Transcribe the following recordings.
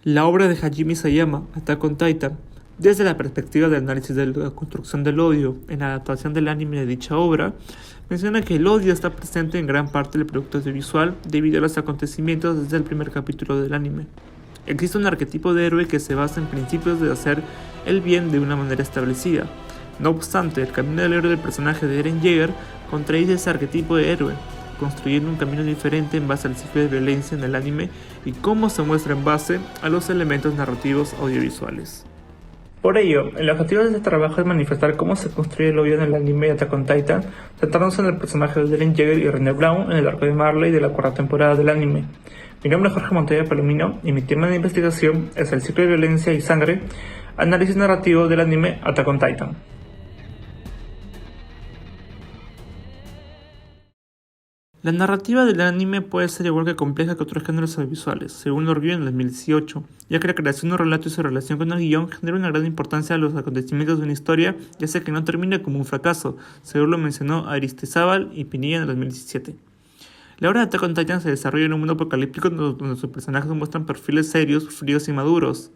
La obra de Hajime Isayama, Attack on Titan, desde la perspectiva del análisis de la construcción del odio en la adaptación del anime de dicha obra, menciona que el odio está presente en gran parte del producto audiovisual debido a los acontecimientos desde el primer capítulo del anime. Existe un arquetipo de héroe que se basa en principios de hacer el bien de una manera establecida. No obstante, el camino del héroe del personaje de Eren Yeager contradice ese arquetipo de héroe, construyendo un camino diferente en base al ciclo de violencia en el anime y cómo se muestra en base a los elementos narrativos audiovisuales. Por ello, el objetivo de este trabajo es manifestar cómo se construye el odio en el anime de Attack on Titan, centrándose en el personaje de Eren Yeager y Rainer Braun en el arco de Marley de la cuarta temporada del anime. Mi nombre es Jorge Montoya Palomino y mi tema de investigación es el ciclo de violencia y sangre, análisis narrativo del anime Attack on Titan. La narrativa del anime puede ser igual que compleja que otros géneros audiovisuales, según lo en 2018, ya que la creación de un relato y su relación con el guión genera una gran importancia a los acontecimientos de una historia y hace que no termine como un fracaso, según lo mencionó Aristizábal y Pinilla en 2017. La obra de Attack on Titan se desarrolla en un mundo apocalíptico donde sus personajes muestran perfiles serios, fríos y maduros,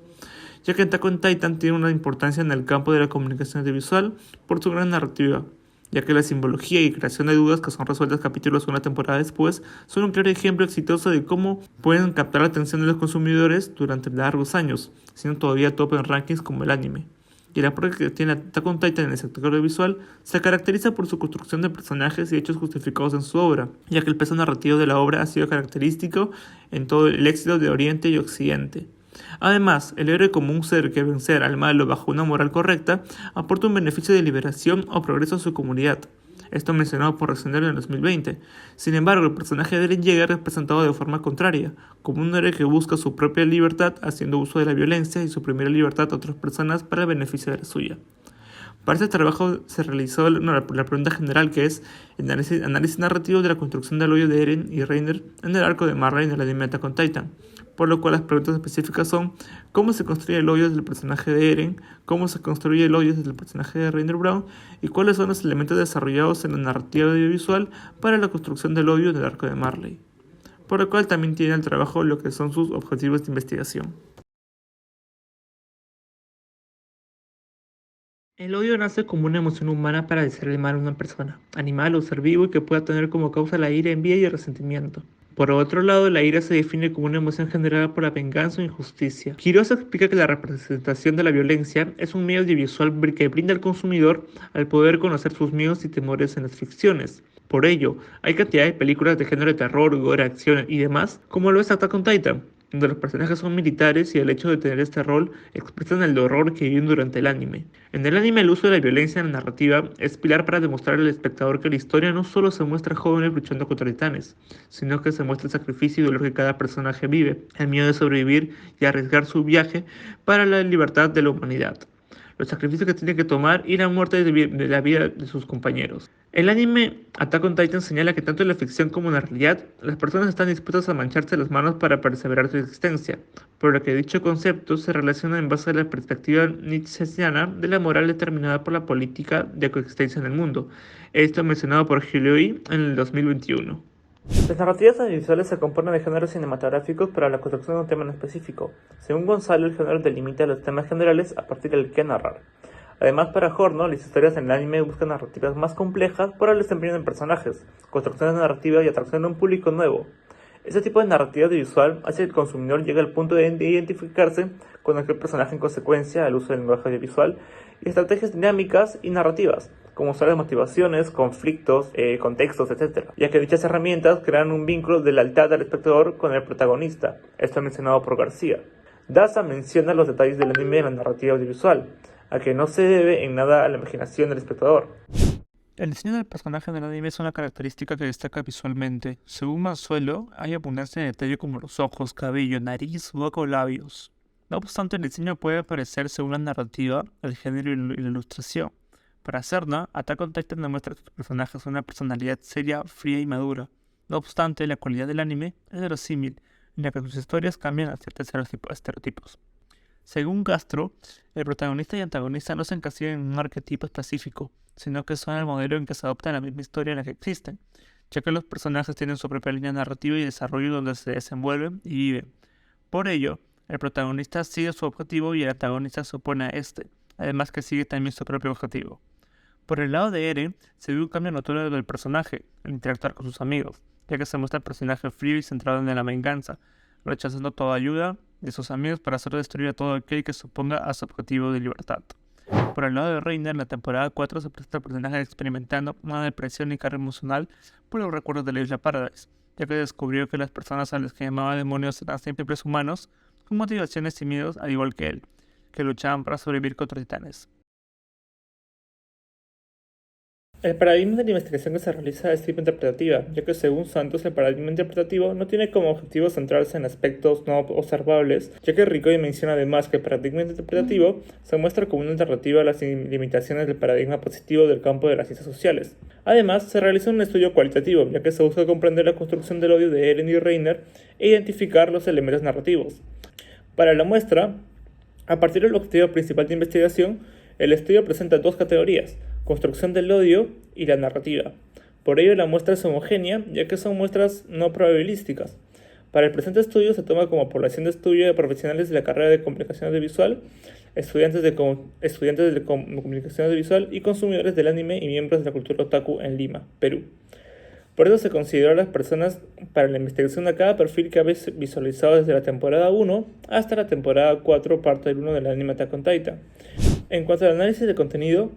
ya que Attack on Titan tiene una importancia en el campo de la comunicación audiovisual por su gran narrativa, ya que la simbología y creación de dudas que son resueltas capítulos una temporada después son un claro ejemplo exitoso de cómo pueden captar la atención de los consumidores durante largos años, siendo todavía top en rankings como el anime. Y la prueba que tiene Attack on Titan en el sector audiovisual se caracteriza por su construcción de personajes y hechos justificados en su obra, ya que el peso narrativo de la obra ha sido característico en todo el éxito de Oriente y Occidente. Además, el héroe como un ser que vencer al malo bajo una moral correcta aporta un beneficio de liberación o progreso a su comunidad. Esto mencionado por Resenero en 2020. Sin embargo, el personaje de Eren Yeager es presentado de forma contraria, como un héroe que busca su propia libertad haciendo uso de la violencia y suprimir la libertad a otras personas para el beneficio de la suya. Para este trabajo se realizó la pregunta general que es el análisis narrativo de la construcción del odio de Eren y Reiner en el arco de Marley en el anime Attack on Titan, por lo cual las preguntas específicas son cómo se construye el odio desde el personaje de Eren, cómo se construye el odio desde el personaje de Rainer Braun y cuáles son los elementos desarrollados en la narrativa audiovisual para la construcción del odio del arco de Marley, por lo cual también tiene el trabajo lo que son sus objetivos de investigación. El odio nace como una emoción humana para desear el mal a una persona, animal o ser vivo y que pueda tener como causa la ira, envidia y el resentimiento. Por otro lado, la ira se define como una emoción generada por la venganza o injusticia. Quiroz explica que la representación de la violencia es un medio audiovisual que brinda al consumidor al poder conocer sus miedos y temores en las ficciones. Por ello, hay cantidad de películas de género de terror, gore, acción y demás, como lo es Attack on Titan, donde los personajes son militares y el hecho de tener este rol expresan el horror que viven durante el anime. En el anime el uso de la violencia en la narrativa es pilar para demostrar al espectador que la historia no solo se muestra jóvenes luchando contra titanes, sino que se muestra el sacrificio y dolor que cada personaje vive, el miedo de sobrevivir y arriesgar su viaje para la libertad de la humanidad, los sacrificios que tiene que tomar y la muerte de la vida de sus compañeros. El anime Attack on Titan señala que tanto en la ficción como en la realidad, las personas están dispuestas a mancharse las manos para perseverar su existencia, por lo que dicho concepto se relaciona en base a la perspectiva nietzscheana de la moral determinada por la política de coexistencia en el mundo. Esto mencionado por Giulio en el 2021. Las narrativas audiovisuales se componen de géneros cinematográficos para la construcción de un tema en específico. Según Gonzalo, el género delimita los temas generales a partir del que narrar. Además, para Horno, las historias en el anime buscan narrativas más complejas para el desempeño de personajes, construcción de narrativa y atracción de un público nuevo. Este tipo de narrativa audiovisual hace que el consumidor llegue al punto de identificarse con aquel personaje en consecuencia al uso del lenguaje audiovisual y estrategias dinámicas y narrativas, como usar las motivaciones, conflictos, contextos, etc., ya que dichas herramientas crean un vínculo de lealtad al espectador con el protagonista. Esto mencionado por García. Daza menciona los detalles del anime en la narrativa audiovisual, a que no se debe en nada a la imaginación del espectador. El diseño del personaje en el anime es una característica que destaca visualmente. Según Manzuelo, hay abundancia de detalle como los ojos, cabello, nariz, boca o labios. No obstante, el diseño puede aparecer según la narrativa, el género y la ilustración. Para Cerna, Attack on Titan demuestra que sus personajes son una personalidad seria, fría y madura. No obstante, la cualidad del anime es verosímil, en la que sus historias cambian a ciertos estereotipos. Según Castro, el protagonista y antagonista no se encasillan en un arquetipo específico, sino que son el modelo en que se adopta la misma historia en la que existen, ya que los personajes tienen su propia línea narrativa y desarrollo donde se desenvuelven y viven. Por ello, El protagonista sigue su objetivo y el antagonista se opone a este, además que sigue también su propio objetivo. Por el lado de Eren, se ve un cambio notorio del personaje al interactuar con sus amigos, ya que se muestra el personaje frío y centrado en la venganza, rechazando toda ayuda de sus amigos para hacer destruir a todo aquel que se oponga a su objetivo de libertad. Por el lado de Reiner, en la temporada 4 se presenta el personaje experimentando una depresión y carga emocional por los recuerdos de la isla Paradise, ya que descubrió que las personas a las que llamaba demonios eran simples humanos con motivaciones y miedos al igual que él, que luchaban para sobrevivir contra titanes. El paradigma de la investigación que se realiza es tipo interpretativa, ya que según Santos el paradigma interpretativo no tiene como objetivo centrarse en aspectos no observables, ya que Ricoy menciona además que el paradigma interpretativo se muestra como una alternativa a las limitaciones del paradigma positivo del campo de las ciencias sociales. Además, se realiza un estudio cualitativo, ya que se busca comprender la construcción del odio de Eren y Reiner e identificar los elementos narrativos. Para la muestra, a partir del objetivo principal de investigación, el estudio presenta dos categorías: construcción del odio y la narrativa. Por ello la muestra es homogénea, ya que son muestras no probabilísticas. Para el presente estudio se toma como población de estudio de profesionales de la carrera de comunicación audiovisual, estudiantes de comunicación audiovisual y consumidores del anime y miembros de la cultura otaku en Lima, Perú. Por eso se consideró a las personas para la investigación de cada perfil que había visualizado desde la temporada 1 hasta la temporada 4, parte del 1 del anime Attack on Titan. En cuanto al análisis de contenido,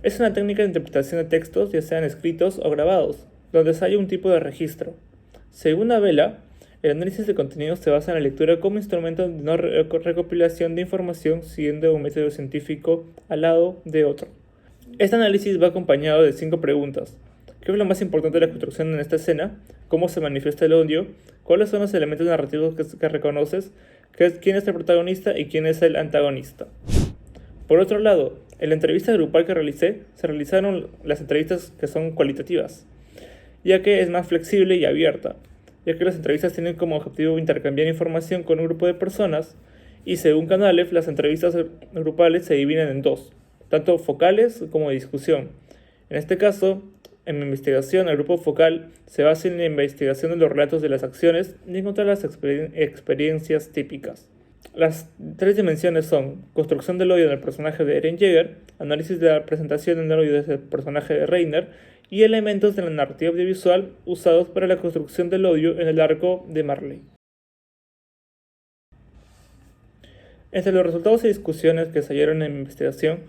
es una técnica de interpretación de textos, ya sean escritos o grabados, donde se halla un tipo de registro. Según Abela, el análisis de contenido se basa en la lectura como instrumento de no recopilación de información siguiendo un método científico al lado de otro. Este análisis va acompañado de 5 preguntas. ¿Qué es lo más importante de la construcción en esta escena? ¿Cómo se manifiesta el odio? ¿Cuáles son los elementos narrativos que reconoces? ¿Quién es el protagonista y quién es el antagonista? Por otro lado, en la entrevista grupal que realicé, se realizaron las entrevistas que son cualitativas, ya que es más flexible y abierta, ya que las entrevistas tienen como objetivo intercambiar información con un grupo de personas y según Canalef, las entrevistas grupales se dividen en dos, tanto focales como de discusión. En este caso, en mi investigación, el grupo focal se basa en la investigación de los relatos de las acciones y encontrar las experiencias típicas. Las 3 dimensiones son construcción del odio en el personaje de Eren Yeager, análisis de la presentación del odio desde el personaje de Reiner y elementos de la narrativa audiovisual usados para la construcción del odio en el arco de Marley. Entre los resultados y discusiones que se hallaron en mi investigación,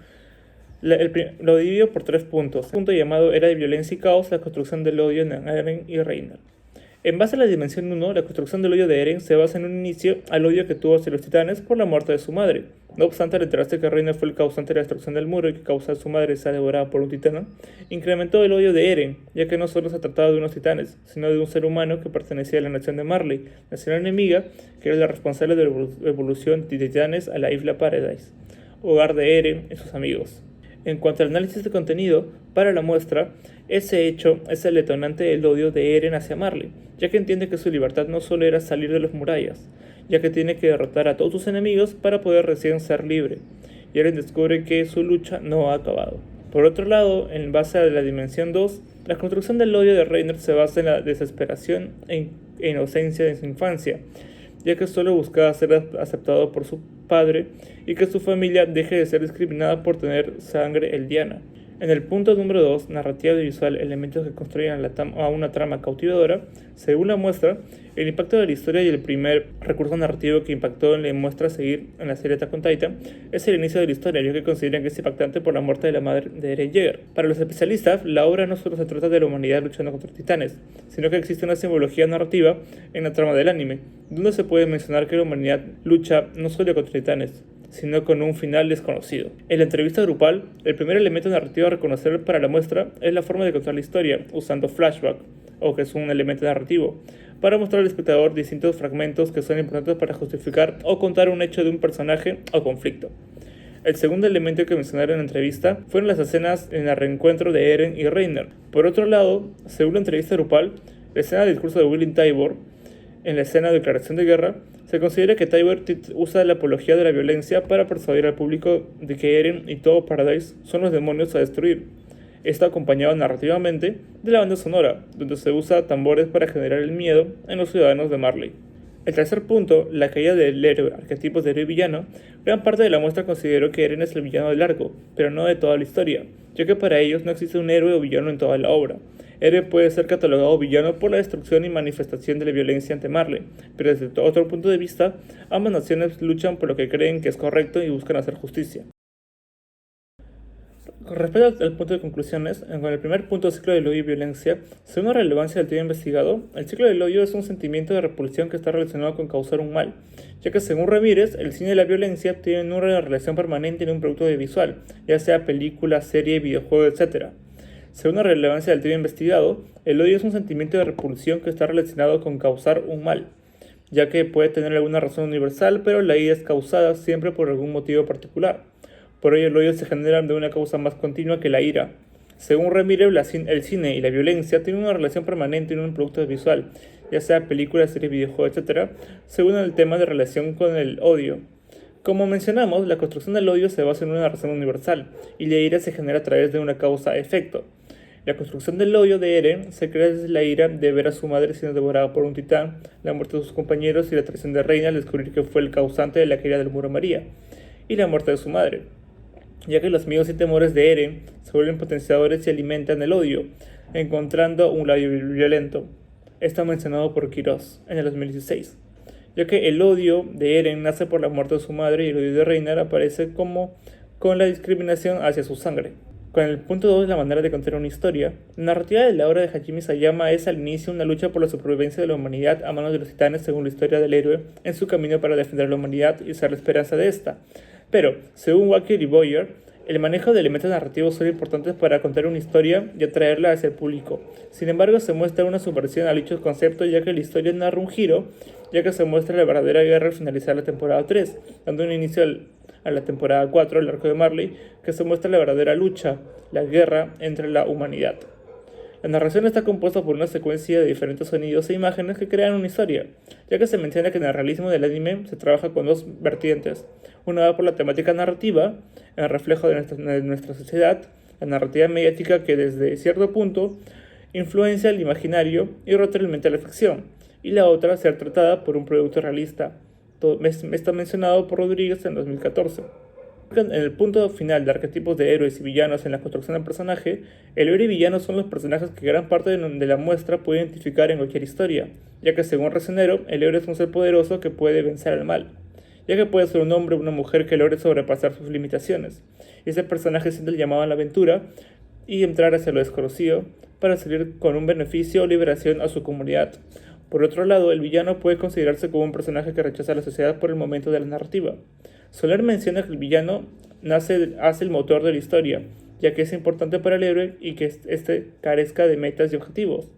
lo divido por 3 puntos. El punto llamado Era de Violencia y Caos, la construcción del odio en Eren y Reiner. En base a la dimensión 1, la construcción del odio de Eren se basa en un inicio al odio que tuvo hacia los titanes por la muerte de su madre. No obstante, al enterarse que Reiner fue el causante de la destrucción del muro y que causa a su madre sea devorada por un titán, incrementó el odio de Eren, ya que no solo se trataba de unos titanes, sino de un ser humano que pertenecía a la nación de Marley, nación enemiga que era la responsable de la evolución de titanes a la isla Paradise, hogar de Eren y sus amigos. En cuanto al análisis de contenido, para la muestra, ese hecho es el detonante del odio de Eren hacia Marley, ya que entiende que su libertad no solo era salir de las murallas, ya que tiene que derrotar a todos sus enemigos para poder recién ser libre, y Eren descubre que su lucha no ha acabado. Por otro lado, en base a la dimensión 2, la construcción del odio de Reiner se basa en la desesperación e inocencia de su infancia, ya que solo buscaba ser aceptado por su padre y que su familia deje de ser discriminada por tener sangre eldiana. En el punto número 2, narrativa visual, elementos que construyen a una trama cautivadora, según la muestra, el impacto de la historia y el primer recurso narrativo que impactó en la muestra a seguir en la serie Attack on Titan es el inicio de la historia, ya que consideran que es impactante por la muerte de la madre de Eren Yeager. Para los especialistas, la obra no solo se trata de la humanidad luchando contra titanes, sino que existe una simbología narrativa en la trama del anime, donde se puede mencionar que la humanidad lucha no solo contra titanes, sino con un final desconocido. En la entrevista grupal, el primer elemento narrativo a reconocer para la muestra es la forma de contar la historia, usando flashback, o que es un elemento narrativo, para mostrar al espectador distintos fragmentos que son importantes para justificar o contar un hecho de un personaje o conflicto. El segundo elemento que mencionaron en la entrevista fueron las escenas en el reencuentro de Eren y Reiner. Por otro lado, según la entrevista grupal, la escena del discurso de William Tybur, en la escena de declaración de guerra, se considera que Tybur usa la apología de la violencia para persuadir al público de que Eren y todo Paradise son los demonios a destruir. Está acompañado narrativamente de la banda sonora, donde se usa tambores para generar el miedo en los ciudadanos de Marley. El tercer punto, la caída del héroe, arquetipos de héroe y villano. Gran parte de la muestra consideró que Eren es el villano del arco, pero no de toda la historia, ya que para ellos no existe un héroe o villano en toda la obra. Eren puede ser catalogado villano por la destrucción y manifestación de la violencia ante Marley, pero desde otro punto de vista, ambas naciones luchan por lo que creen que es correcto y buscan hacer justicia. Con respecto al punto de conclusiones, con el primer punto del ciclo del odio y violencia, según la relevancia del tema investigado, el ciclo del odio es un sentimiento de repulsión que está relacionado con causar un mal, ya que según Ramírez, el cine y la violencia tienen una relación permanente en un producto audiovisual, ya sea película, serie, videojuego, etc. Según la relevancia del tema investigado, el odio es un sentimiento de repulsión que está relacionado con causar un mal, ya que puede tener alguna razón universal, pero la ira es causada siempre por algún motivo particular. Por ello, el odio se genera de una causa más continua que la ira. Según Ramírez, el cine y la violencia tienen una relación permanente en un producto visual, ya sea película, serie, videojuego, etc., según el tema de relación con el odio. Como mencionamos, la construcción del odio se basa en una razón universal, y la ira se genera a través de una causa-efecto. La construcción del odio de Eren se crea desde la ira de ver a su madre siendo devorada por un titán, la muerte de sus compañeros y la traición de Reina al descubrir que fue el causante de la caída del muro María, y la muerte de su madre, ya que los miedos y temores de Eren se vuelven potenciadores y alimentan el odio, encontrando un lado violento. Esto mencionado por Quirós en el 2016, ya que el odio de Eren nace por la muerte de su madre y el odio de Reinar aparece como con la discriminación hacia su sangre. Con el punto 2, la manera de contar una historia, la narrativa de la obra de Hajime Sayama es al inicio una lucha por la supervivencia de la humanidad a manos de los titanes según la historia del héroe en su camino para defender la humanidad y ser la esperanza de esta. Pero, según Walker y Boyer, el manejo de elementos narrativos son importantes para contar una historia y atraerla hacia el público. Sin embargo, se muestra una subversión a dichos conceptos, ya que la historia narra un giro, ya que se muestra la verdadera guerra al finalizar la temporada 3, dando un inicio a la temporada 4, el arco de Marley, que se muestra la verdadera lucha, la guerra entre la humanidad. La narración está compuesta por una secuencia de diferentes sonidos e imágenes que crean una historia, ya que se menciona que en el realismo del anime se trabaja con dos vertientes. Una va por la temática narrativa, el reflejo de nuestra sociedad, la narrativa mediática que desde cierto punto influencia el imaginario y realmente la ficción, y la otra ser tratada por un producto realista. Todo está mencionado por Rodríguez en 2014. En el punto final de arquetipos de héroes y villanos en la construcción del personaje, el héroe y villano son los personajes que gran parte de la muestra puede identificar en cualquier historia, ya que según Recenero, el héroe es un ser poderoso que puede vencer al mal, ya que puede ser un hombre o una mujer que logre sobrepasar sus limitaciones. Ese personaje siente el llamado a la aventura y entrar hacia lo desconocido para salir con un beneficio o liberación a su comunidad. Por otro lado, el villano puede considerarse como un personaje que rechaza a la sociedad por el momento de la narrativa. Soler menciona que el villano hace el motor de la historia, ya que es importante para el héroe y que éste carezca de metas y objetivos.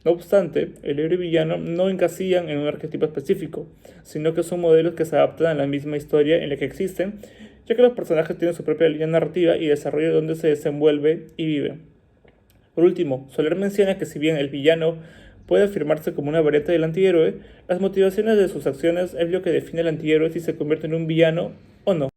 No obstante, el héroe y villano no encasillan en un arquetipo específico, sino que son modelos que se adaptan a la misma historia en la que existen, ya que los personajes tienen su propia línea narrativa y desarrollo donde se desenvuelve y vive. Por último, Soler menciona que si bien el villano puede afirmarse como una variante del antihéroe, las motivaciones de sus acciones es lo que define al antihéroe si se convierte en un villano o no.